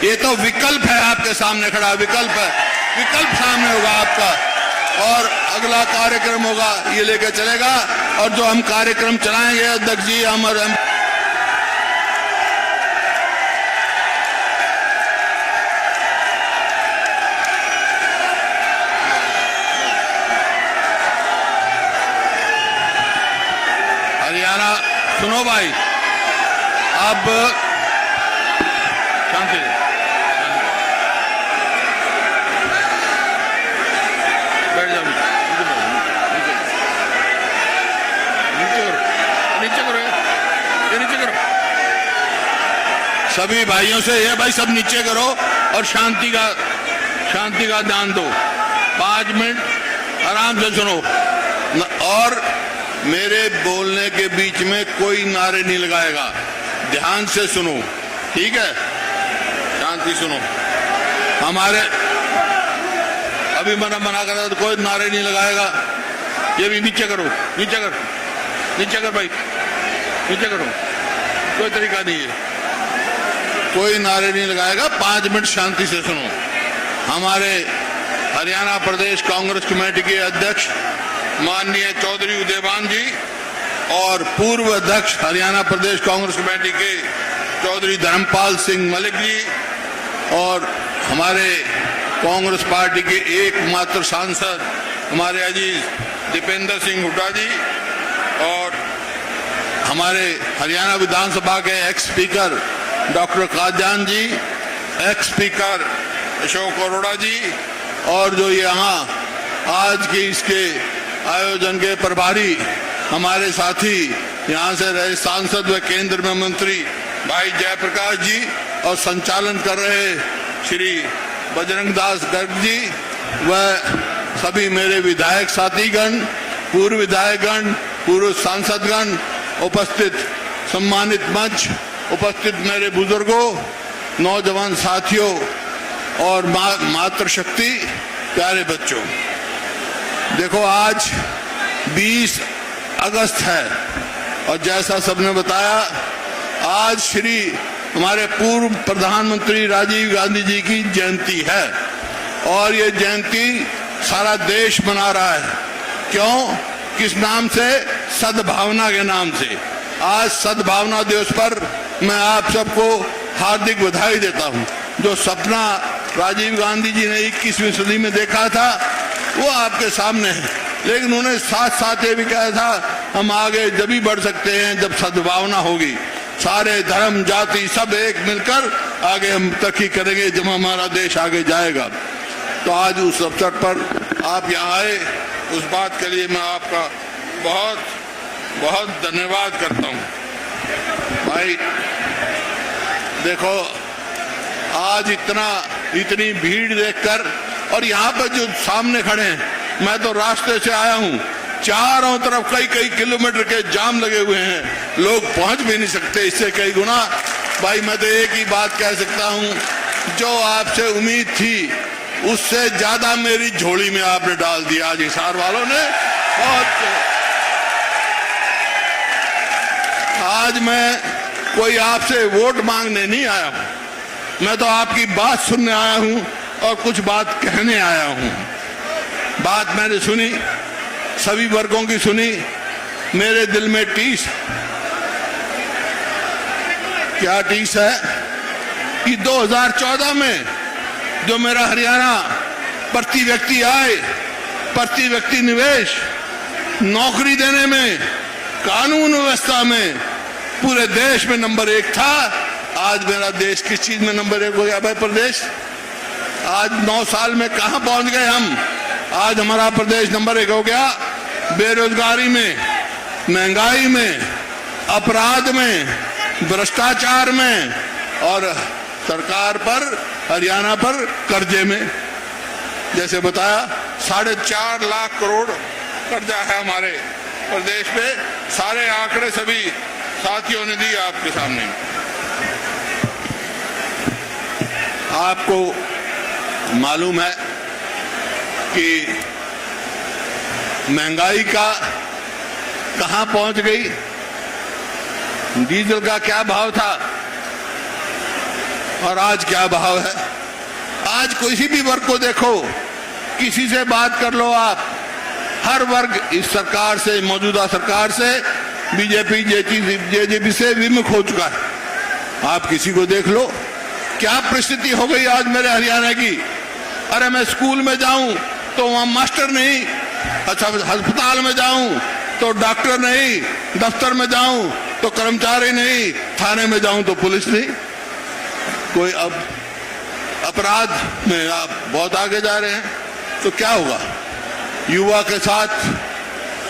ये तो विकल्प है आपके सामने खड़ा, विकल्प है, विकल्प सामने होगा आपका, और अगला कार्यक्रम होगा ये लेके चलेगा। और जो हम कार्यक्रम चलाएंगे अध्यक्ष जी, हम हरियाणा, सुनो भाई, अब शांति, बैठ जाओ, नीचे करो, ये नीचे करो, सभी भाइयों से ये भाई सब नीचे करो और शांति का दान दो। 5 मिनट आराम से सुनो, और मेरे बोलने के बीच में कोई नारे नहीं लगाएगा, ध्यान से सुनो, ठीक है, शांति सुनो। हमारे अभी मना कर रहा तो कोई नारे नहीं लगाएगा, ये भी नीचे करो, नीचे कर भाई, नीचे करो, कोई तरीका नहीं है, कोई नारे नहीं लगाएगा, 5 मिनट शांति से सुनो। हमारे हरियाणा प्रदेश कांग्रेस कमेटी के अध्यक्ष माननीय चौधरी उदयभान जी और पूर्व अध्यक्ष हरियाणा प्रदेश कांग्रेस कमेटी के चौधरी धर्मपाल सिंह मलिक जी, और हमारे कांग्रेस पार्टी के एकमात्र सांसद हमारे अजीज दीपेंद्र सिंह हुड्डा जी, और हमारे हरियाणा विधानसभा के एक्स स्पीकर डॉक्टर कादयान जी, एक्स स्पीकर अशोक अरोड़ा जी, और जो यहाँ आज के इसके आयोजन के प्रभारी हमारे साथी यहाँ से रहे सांसद व केंद्र में मंत्री भाई जयप्रकाश जी, और संचालन कर रहे श्री बजरंग दास गर्ग जी, व सभी मेरे विधायक साथीगण, पूर्व विधायकगण, पूर्व सांसदगण, उपस्थित सम्मानित मंच, उपस्थित मेरे बुजुर्गों, नौजवान साथियों और मातृशक्ति प्यारे बच्चों, देखो आज 20 अगस्त है, और जैसा सबने बताया आज श्री हमारे पूर्व प्रधानमंत्री राजीव गांधी जी की जयंती है, और ये जयंती सारा देश मना रहा है। क्यों? किस नाम से? सद्भावना के नाम से। आज सद्भावना दिवस पर मैं आप सबको हार्दिक बधाई देता हूँ। जो सपना राजीव गांधी जी ने 21वीं सदी में देखा था वो आपके सामने है, लेकिन उन्होंने साथ साथ ये भी कहा था हम आगे जब भी बढ़ सकते हैं जब सद्भावना होगी, सारे धर्म जाति सब एक मिलकर आगे हम तरक्की करेंगे, जब हमारा देश आगे जाएगा। तो आज उस अवसर पर आप यहाँ आए, उस बात के लिए मैं आपका बहुत बहुत धन्यवाद करता हूँ। भाई देखो आज इतनी भीड़ देखकर, और यहाँ पर जो सामने खड़े हैं, मैं तो रास्ते से आया हूँ, चारों तरफ कई किलोमीटर के जाम लगे हुए हैं, लोग पहुंच भी नहीं सकते, इससे कई गुना। भाई मैं तो एक ही बात कह सकता हूँ, जो आपसे उम्मीद थी उससे ज्यादा मेरी झोली में आपने डाल दिया आज हिसार वालों ने। बहुत आज मैं कोई आपसे वोट मांगने नहीं आया हूँ, मैं तो आपकी बात सुनने आया हूँ और कुछ बात कहने आया हूँ। बात मैंने सुनी, सभी वर्गों की सुनी, मेरे दिल में टीस, क्या टीस है कि 2014 में जो मेरा हरियाणा प्रति व्यक्ति आय, प्रति व्यक्ति निवेश, नौकरी देने में, कानून व्यवस्था में पूरे देश में नंबर 1 था, आज मेरा देश किस चीज में नंबर 1 हो गया भाई? प्रदेश आज 9 साल में कहां पहुंच गए हम? आज हमारा प्रदेश नंबर 1 हो गया बेरोजगारी में, महंगाई में, अपराध में, भ्रष्टाचार में, और सरकार पर, हरियाणा पर कर्जे में। जैसे बताया 4.5 लाख करोड़ कर्जा है हमारे प्रदेश पे। सारे आंकड़े सभी साथियों ने दिए आपके सामने। आपको मालूम है कि महंगाई का कहां पहुंच गई। डीजल का क्या भाव था और आज क्या भाव है। आज किसी भी वर्ग को देखो, किसी से बात कर लो आप, हर वर्ग इस सरकार से, मौजूदा सरकार से, बीजेपी जेजेपी से विमुख हो चुका है। आप किसी को देख लो, क्या परिस्थिति हो गई आज मेरे हरियाणा की। अरे मैं स्कूल में जाऊं तो वहां मास्टर नहीं, अच्छा अस्पताल में जाऊं तो डॉक्टर नहीं, दफ्तर में जाऊं तो कर्मचारी नहीं, थाने में जाऊं तो पुलिस नहीं। कोई अब अपराध में आप बहुत आगे जा रहे हैं, तो क्या होगा युवा के साथ,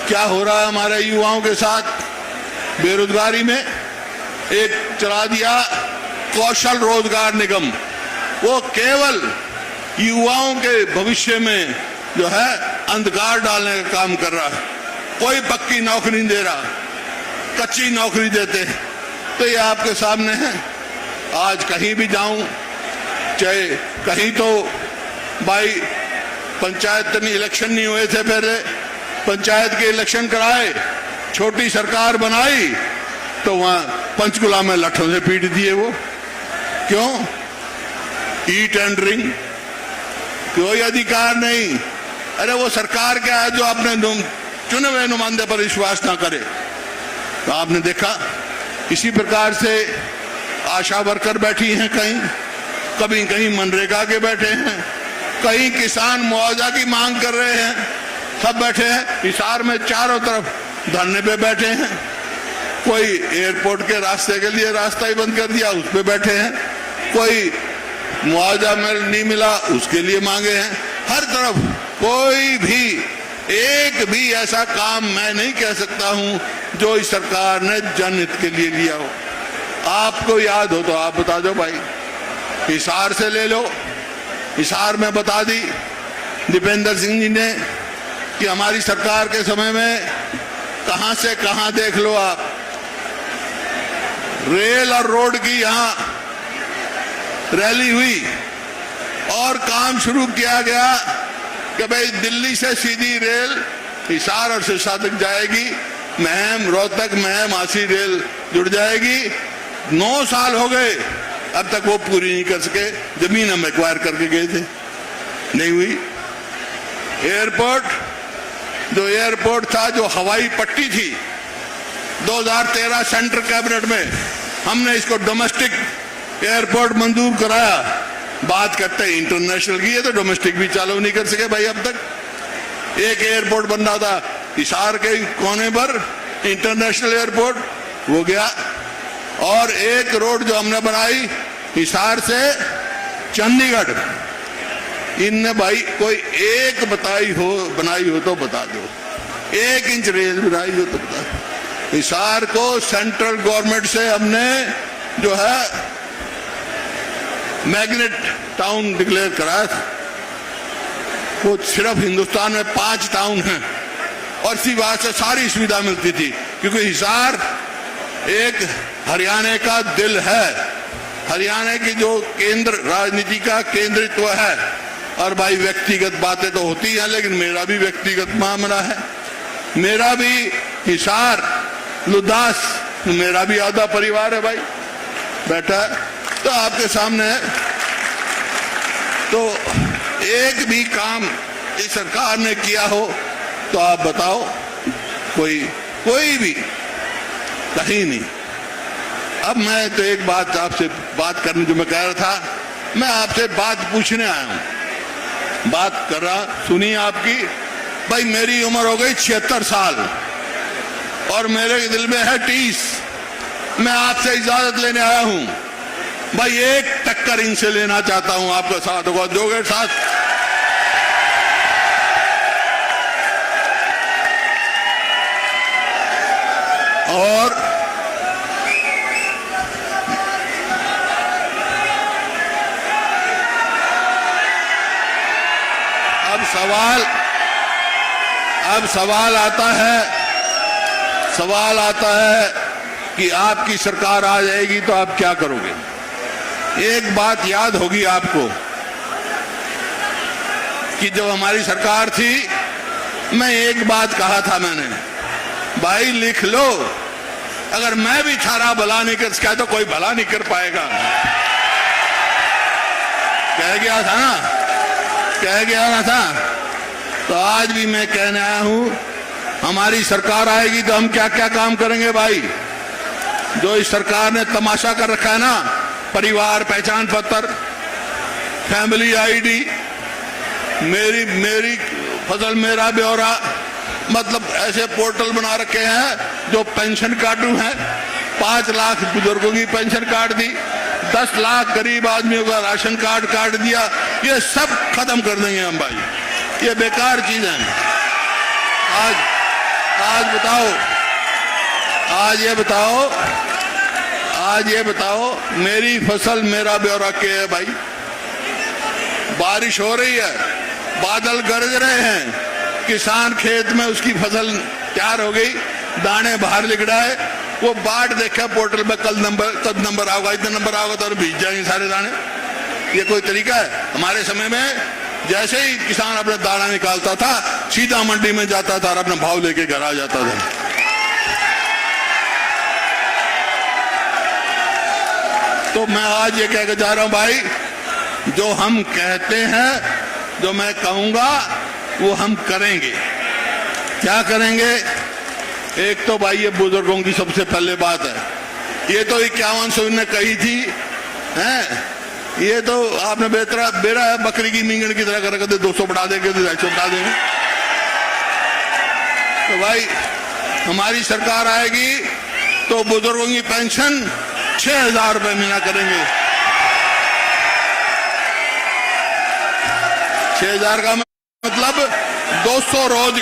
क्या हो रहा है हमारे युवाओं के साथ। बेरोजगारी में एक चला दिया कौशल रोजगार निगम, वो केवल युवाओं के भविष्य में जो है अंधकार डालने का काम कर रहा है। कोई पक्की नौकरी नहीं दे रहा, कच्ची नौकरी देते। तो ये आपके सामने है। आज कहीं भी जाऊं, चाहे कहीं तो भाई पंचायत इलेक्शन नहीं हुए थे, पहले पंचायत के इलेक्शन कराए, छोटी सरकार बनाई तो वहां पंचकुला में लठों से पीट दिए वो। क्यों? ई टेंडरिंग, कोई अधिकार नहीं। अरे वो सरकार क्या है जो अपने चुने हुए नुमाइंदे पर विश्वास ना करे। तो आपने देखा इसी प्रकार से आशा वर्कर बैठी हैं, कहीं कहीं मनरेगा के बैठे हैं, कहीं किसान मुआवजा की मांग कर रहे हैं, सब बैठे हैं। हिसार में चारों तरफ धरने पे बैठे हैं। कोई एयरपोर्ट के रास्ते के लिए रास्ता ही बंद कर दिया, उस पे बैठे हैं। कोई मुआवजा नहीं मिला, उसके लिए मांगे हैं। हर तरफ कोई भी, एक भी ऐसा काम मैं नहीं कह सकता हूं जो इस सरकार ने जनहित के लिए लिया हो। आपको याद हो तो आप बता दो भाई। हिसार से ले लो, हिसार में बता दी दीपेंद्र सिंह जी ने कि हमारी सरकार के समय में कहां से कहां देख लो आप, रेल और रोड की यहां रैली हुई और काम शुरू किया गया कि भाई दिल्ली से सीधी रेल हिसार और सिरसा तक जाएगी, महम रोहतक महम आसी रेल जुड़ जाएगी। 9 साल हो गए, अब तक वो पूरी नहीं कर सके। जमीन हम एक्वायर करके गए थे, नहीं हुई। एयरपोर्ट, जो एयरपोर्ट था, जो हवाई पट्टी थी, 2013 सेंट्रल कैबिनेट में हमने इसको डोमेस्टिक एयरपोर्ट मंजूर कराया। बात करते हैं इंटरनेशनल की, है तो डोमेस्टिक भी चालू नहीं कर सके भाई अब तक। एक एयरपोर्ट बन रहा था हिसार के कोने पर, इंटरनेशनल एयरपोर्ट, वो गया। और एक रोड जो हमने बनाई हिसार से चंडीगढ़, इनने भाई कोई एक बनाई हो तो बता दो, 1 इंच रेल बनाई हो तो बता दो। हिसार को सेंट्रल गवर्नमेंट से हमने जो है मैग्नेट टाउन डिक्लेयर करा था। वो सिर्फ हिंदुस्तान में 5 टाउन हैं और इसी बात से सारी सुविधा मिलती थी, क्योंकि हिसार एक हरियाणा का दिल है, हरियाणा की जो केंद्र राजनीति का केंद्रित्व है। और भाई व्यक्तिगत बातें तो होती हैं, लेकिन मेरा भी व्यक्तिगत मामला है। मेरा भी हिसार लुदास, मेरा भी आधा परिवार है भाई बैठा है, तो आपके सामने है। तो एक भी काम इस सरकार ने किया हो तो आप बताओ, कोई भी, कहीं नहीं। अब मैं तो एक बात आपसे बात करने जो मैं कह रहा था, मैं आपसे बात पूछने आया हूं, बात कर रहा, सुनिए आपकी। भाई मेरी उम्र हो गई 76 साल और मेरे दिल में है 30। मैं आपसे इजाजत लेने आया हूं भाई, एक टक्कर इनसे लेना चाहता हूं। आपका साथ होगा, दोगे साथ? और अब सवाल आता है कि आपकी सरकार आ जाएगी तो आप क्या करोगे। एक बात याद होगी आपको कि जब हमारी सरकार थी, मैं एक बात कहा था मैंने, भाई लिख लो, अगर मैं भी थारा भला नहीं कर सका तो कोई भला नहीं कर पाएगा। कह गया था। तो आज भी मैं कहने आया हूं, हमारी सरकार आएगी तो हम क्या क्या काम करेंगे भाई। जो इस सरकार ने तमाशा कर रखा है ना, परिवार पहचान पत्र, फैमिली आईडी, मेरी फसल मेरा ब्यौरा, मतलब ऐसे पोर्टल बना रखे हैं जो पेंशन कार्डू हैं। 5 लाख बुजुर्गों की पेंशन कार्ड दी, 10 लाख गरीब आदमियों का राशन कार्ड काट दिया। ये सब खत्म कर देंगे हम भाई, ये बेकार चीज है। आज ये बताओ मेरी फसल मेरा ब्यौरा क्या है भाई। बारिश हो रही है, बादल गरज रहे हैं, किसान खेत में उसकी फसल तैयार हो गई, दाने बाहर लिख रहा है, वो बाट देखा पोर्टल में कब नंबर आओगा, इतना नंबर आओगा तो भीज जाएंगे सारे दाने। ये कोई तरीका है? हमारे समय में जैसे ही किसान अपना दाना निकालता था, सीधा मंडी में जाता था और अपना भाव लेके घर आ जाता था। तो मैं आज ये कह के जा रहा हूं भाई, जो हम कहते हैं, जो मैं कहूंगा वो हम करेंगे। क्या करेंगे? एक तो भाई ये बुजुर्गों की सबसे पहले बात है, ये तो 5100 ने कही थी, हैं? ये तो आपने बेरा बकरी की मींगण की तरह कर रखा, 200 बढ़ा देंगे, 250 बढ़ा देंगे। तो भाई हमारी सरकार आएगी तो बुजुर्गों की पेंशन 6000 रुपए महीना करेंगे। 6000 का मतलब 200 रोज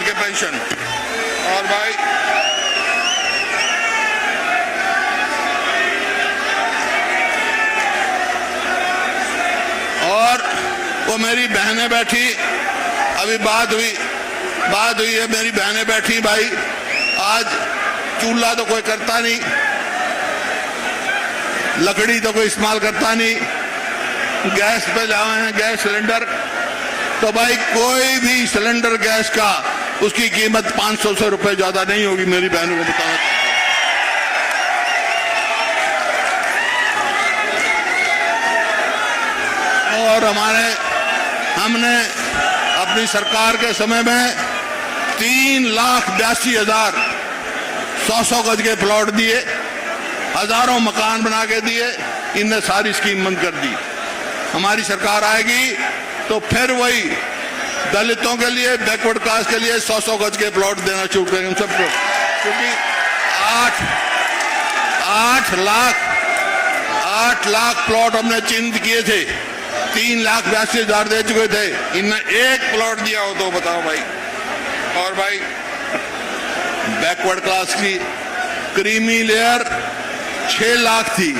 के पेंशन। और भाई और वो मेरी बहनें बैठी, अभी बात हुई है, मेरी बहनें बैठी भाई, आज चूल्हा तो कोई करता नहीं, लकड़ी तो कोई इस्तेमाल करता नहीं, गैस पे लाए हैं, गैस सिलेंडर। तो भाई कोई भी सिलेंडर गैस का उसकी कीमत 500 से रुपए ज्यादा नहीं होगी, मेरी बहनों को बताओ। और हमने अपनी सरकार के समय में 3,82,000 100 गज के प्लॉट दिए, हजारों मकान बना के दिए, इनने सारी स्कीम बंद कर दी। हमारी सरकार आएगी तो फिर वही दलितों के लिए, बैकवर्ड कास्ट के लिए 100 गज के प्लॉट देना शुरू करेंगे हम सबको, क्योंकि 8 लाख प्लॉट हमने चिन्हित किए थे, 3,82,000 दे चुके थे, इनने एक प्लॉट दिया हो तो बताओ भाई। और भाई बैकवर्ड क्लास की क्रीमी लेयर 6 लाख थी,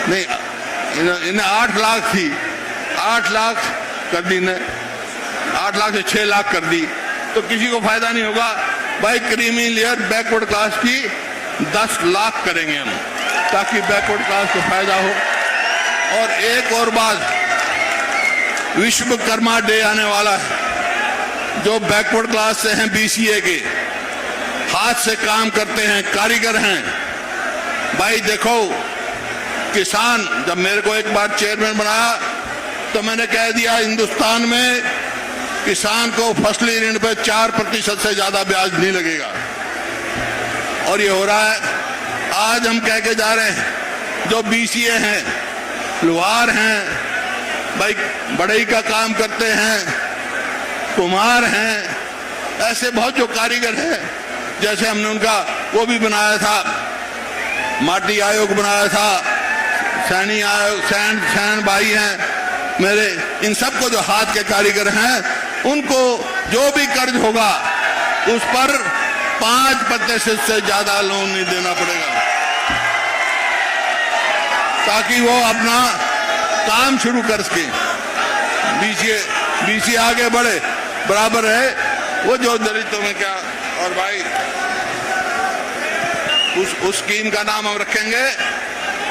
नहीं इन्हें 8 लाख थी, 8 लाख कर दी ने, 8 लाख से 6 लाख कर दी, तो किसी को फायदा नहीं होगा भाई। क्रीमी लेयर बैकवर्ड क्लास की 10 लाख करेंगे हम, ताकि बैकवर्ड क्लास को फायदा हो। और एक और बात, विश्वकर्मा डे आने वाला है, जो बैकवर्ड क्लास से हैं, BCA के, हाथ से काम करते हैं, कारीगर हैं भाई। देखो किसान, जब मेरे को एक बार चेयरमैन बनाया तो मैंने कह दिया हिंदुस्तान में किसान को फसली ऋण पे 4% से ज्यादा ब्याज नहीं लगेगा, और ये हो रहा है। आज हम कह के जा रहे हैं, जो BCA हैं, लोहार हैं भाई, बढ़ई का काम करते हैं, कुम्हार हैं, ऐसे बहुत जो कारीगर हैं, जैसे हमने उनका वो भी बनाया था, माटी आयोग बनाया था, सैनी आयोग, सैन भाई हैं मेरे, इन सबको जो हाथ के कारीगर हैं, उनको जो भी कर्ज होगा उस पर 5% से ज्यादा लोन नहीं देना पड़ेगा, ताकि वो अपना काम शुरू कर सके। बीसी आगे बढ़े, बराबर है, वो जो दलितों में क्या। और भाई उस स्कीम का नाम हम रखेंगे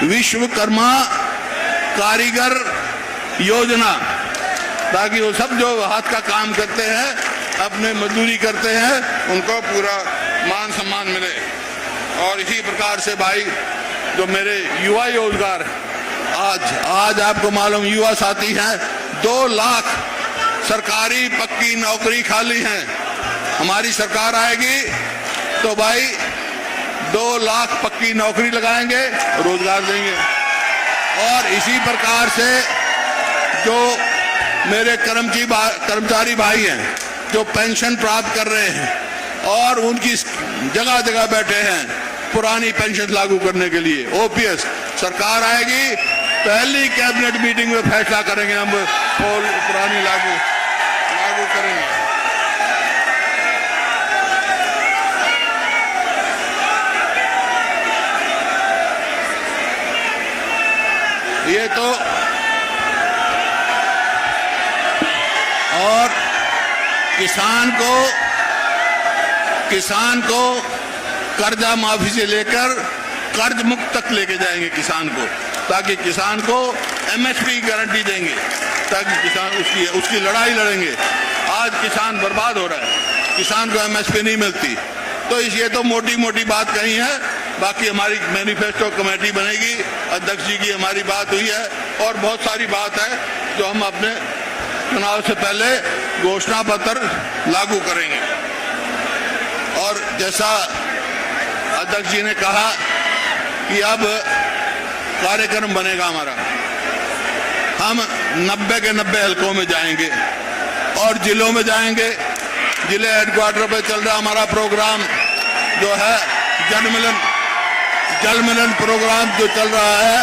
विश्वकर्मा कारीगर योजना, ताकि वो सब जो हाथ का काम करते हैं, अपने मजदूरी करते हैं, उनको पूरा मान सम्मान मिले। और इसी प्रकार से भाई जो मेरे युवा रोजगार, आज आपको मालूम युवा साथी हैं, 2 लाख सरकारी पक्की नौकरी खाली हैं। हमारी सरकार आएगी तो भाई 2 लाख पक्की नौकरी लगाएंगे, रोजगार देंगे। और इसी प्रकार से जो मेरे कर्मचारी भाई हैं जो पेंशन प्राप्त कर रहे हैं और उनकी जगह जगह बैठे हैं पुरानी पेंशन लागू करने के लिए, ओपीएस, सरकार आएगी पहली कैबिनेट मीटिंग में फैसला करेंगे, हम पुरानी लागू करेंगे। ये तो और किसान को कर्जा माफी से लेकर कर्ज मुक्त तक लेके जाएंगे किसान को, ताकि किसान को एमएसपी की गारंटी देंगे, ताकि किसान उसकी लड़ाई लड़ेंगे। आज किसान बर्बाद हो रहा है, किसान को एमएसपी नहीं मिलती। तो ये तो मोटी मोटी बात कही है, बाकी हमारी मैनिफेस्टो कमेटी बनेगी, अध्यक्ष जी की हमारी बात हुई है, और बहुत सारी बात है जो हम अपने चुनाव से पहले घोषणा पत्र लागू करेंगे। और जैसा अध्यक्ष जी ने कहा कि अब कार्यक्रम बनेगा हमारा, हम 90 के 90 हलकों में जाएंगे और जिलों में जाएंगे। जिले हेडक्वार्टर पे चल रहा हमारा प्रोग्राम जो है जल मिलन प्रोग्राम जो चल रहा है,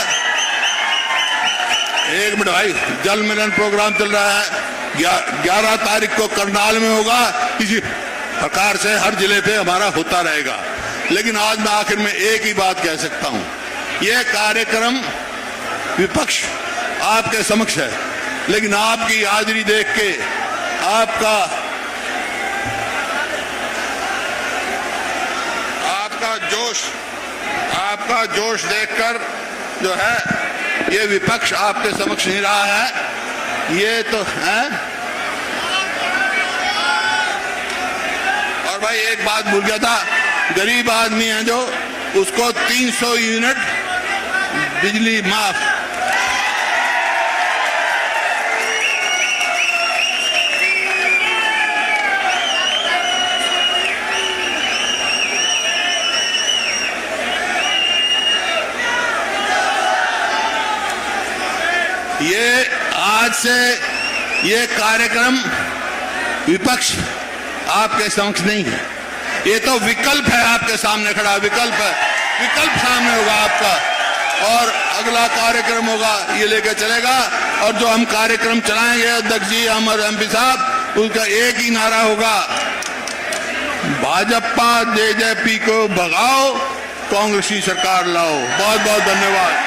1 मिनट भाई, जल मिलन प्रोग्राम चल रहा है, 11 तारीख को करनाल में होगा। इसी प्रकार से हर जिले पे हमारा होता रहेगा। लेकिन आज मैं आखिर में एक ही बात कह सकता हूं, यह कार्यक्रम विपक्ष आपके समक्ष है, लेकिन आपकी हाजिरी देख के, आपका जोश देखकर जो है ये विपक्ष आपके समक्ष नहीं रहा है, ये तो है। और भाई एक बात भूल गया था, गरीब आदमी है जो, उसको 300 यूनिट बिजली माफ। ये आज से ये कार्यक्रम विपक्ष आपके समक्ष नहीं है, ये तो विकल्प है आपके सामने खड़ा, विकल्प सामने होगा आपका, और अगला कार्यक्रम होगा ये लेकर चलेगा। और जो हम कार्यक्रम चलाएंगे अध्यक्ष जी, हम और एमपी साहब, उसका एक ही नारा होगा, भाजपा जेजेपी को भगाओ, कांग्रेस की सरकार लाओ। बहुत बहुत धन्यवाद।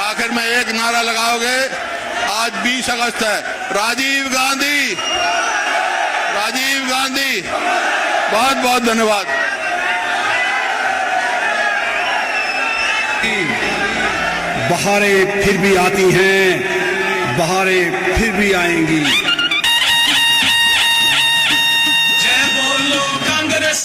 आखिर में एक नारा लगाओगे, आज 20 अगस्त है, राजीव गांधी। बहुत बहुत धन्यवाद। बहारें फिर भी आती हैं, बहारें फिर भी आएंगी।